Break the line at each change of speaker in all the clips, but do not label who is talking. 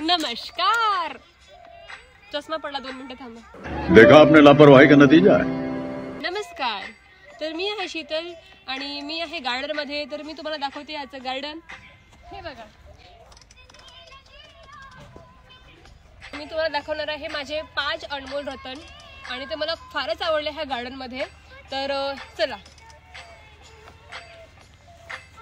नमस्कार. चष्मा पडला, 2 मिनिटं थांबा.
देखा आपने लापरवाही का नतीजा है.
नमस्कार. तर मी आहे शीतल आणि मी आहे गार्डन मध्ये. तर मी तुम्हाला दाखवते याचं गार्डन. हे बघा, मी तुम्हाला दाखवणार आहे माझे 5 अनमोल रतन आणि ते मला फारच आवडले ह्या गार्डन मध्ये. तर चला,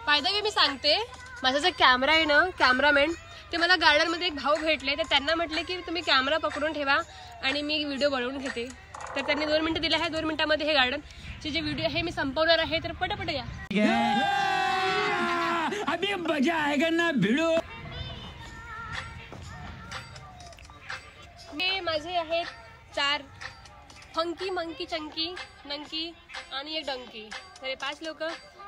फायदा मी सांगते. माझा जो कॅमेरा आहे ना, कॅमेरामॅन, ते मला गार्डन मध्ये एक भाऊ भेटले. तर त्यांना म्हटले की तुम्ही कॅमेरा पकडून ठेवा आणि मी व्हिडिओ बनवून घेते. तर त्यांनी 2 मिनिटं दिले आहे. 2 मिनिटांमध्ये हे गार्डनचे जे व्हिडिओ आहे मी संपवणार आहे. तर पटापट या.
अभी मजा आएगा ना भिडो.
हे माझे आहेत 4 फंकी, मंकी, चंकी, नंकी आणि एक डंकी. तर हे 5 लोक.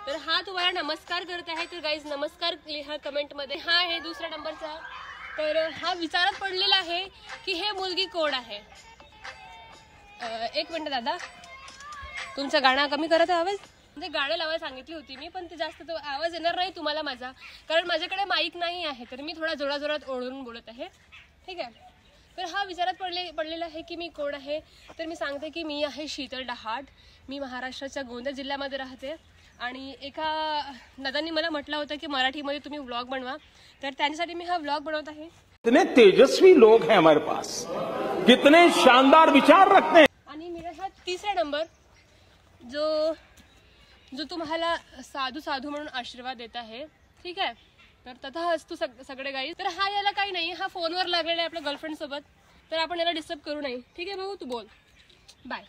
तर हा तुम्हाला नमस्कार करत आहे. तर गाईज नमस्कार लिहा कमेंट मध्ये. हा आहे 2रा नंबरचा. तर हा विचारात पडलेला आहे की हे मुलगी कोण आहे. 1 मिनिट दादा, तुमचा गाणं कमी करत आवाज. म्हणजे गाणं लावायला सांगितली होती मी, पण ते जास्त तो आवाज येणार नाही तुम्हाला माझा, कारण माझ्याकडे माईक नाही आहे. तर मी थोडा जोराजोरात ओढून बोलत आहे. ठीक आहे. तर हा विचारात पडलेला आहे की मी कोण आहे. तर मी सांगते की मी आहे शीतल डहाट. मी महाराष्ट्राच्या गोंदिया जिल्ह्यामध्ये राहते आणि एका दादांनी मला म्हटलं होतं की मराठीमध्ये तुम्ही व्लॉग बनवा. तर त्यांच्यासाठी मी हा व्लॉग बनवत आहे.
कितने तेजस्वी लोग हैं हमारे पास, कितने शानदार विचार रखते हैं. आणि
मेरा हा 3रा नंबर जो तुम्हाला साधू म्हणून आशीर्वाद देत आहे. ठीक आहे. तर तथा असतो सगळे गाई. तर हा याला काही नाही, हा फोनवर लागलेला आहे आपल्या गर्लफ्रेंड सोबत. तर आपण याला डिस्टर्ब करू नये. ठीक आहे भाऊ, तू बोल. बाय.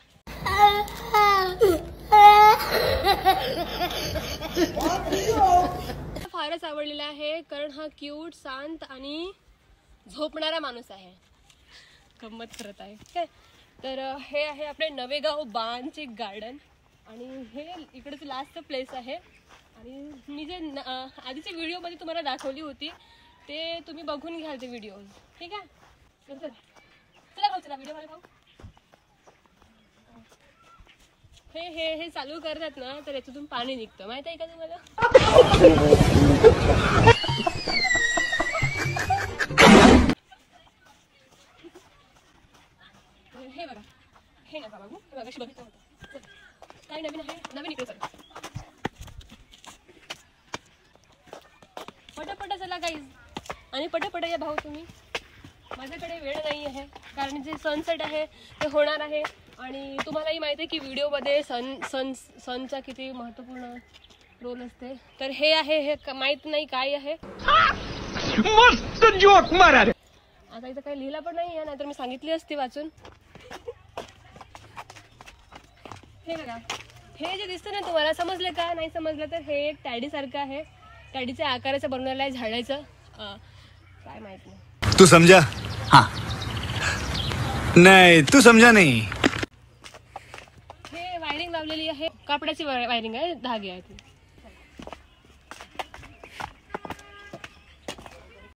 फारच आवडलेला आहे कारण हा क्यूट, शांत आणि झोपणारा माणूस आहे. गंमत करत आहे. काय. तर हे आहे आपले नवेगाव बांधचे गार्डन आणि हे इकडचं लास्ट प्लेस आहे. आणि मी जे आधीच्या व्हिडिओमध्ये तुम्हाला दाखवली होती ते तुम्ही बघून घ्याल ते व्हिडिओ. ठीक आहे. चला व्हिडिओ मला भाऊ. हे चालू करतात ना, तर याच्यातून पाणी निघतं, माहित आहे का तुम्हाला. हे बघा, हे नका बघू. हे बघा, बघितलं होतं काय नवीन आहे. नवीन इकडे चला, पटापट चला गाईज. आणि पटापट या भाऊ तुम्ही. माझ्याकडे वेळ नाही आहे कारण जे सनसेट आहे ते होणार आहे. आणि तुम्हालाही माहिती आहे की व्हिडिओमध्ये सनचा किती महत्त्वपूर्ण रोल असते. तर हे आहे, हे माहित नाही काय आहे.
मस्त जोक मारा.
आता इथं काही लिहिलं पण नाही आहे, नाहीतर मी सांगितली असती वाचून. हे बघा, हे जे दिसतं ना तुम्हाला, समजलं का नाही समजलं तर हे एक टॅडी सारखं आहे. टॅडीच्या आकाराचं बनवलेलं आहे झाडाचं. काय माहित नाही.
तू समजा. हाँ नाही, तू समजा नाही.
हे वायरिंग लावलेली आहे, कापडाची वायरिंग आहे, धागे आहेत.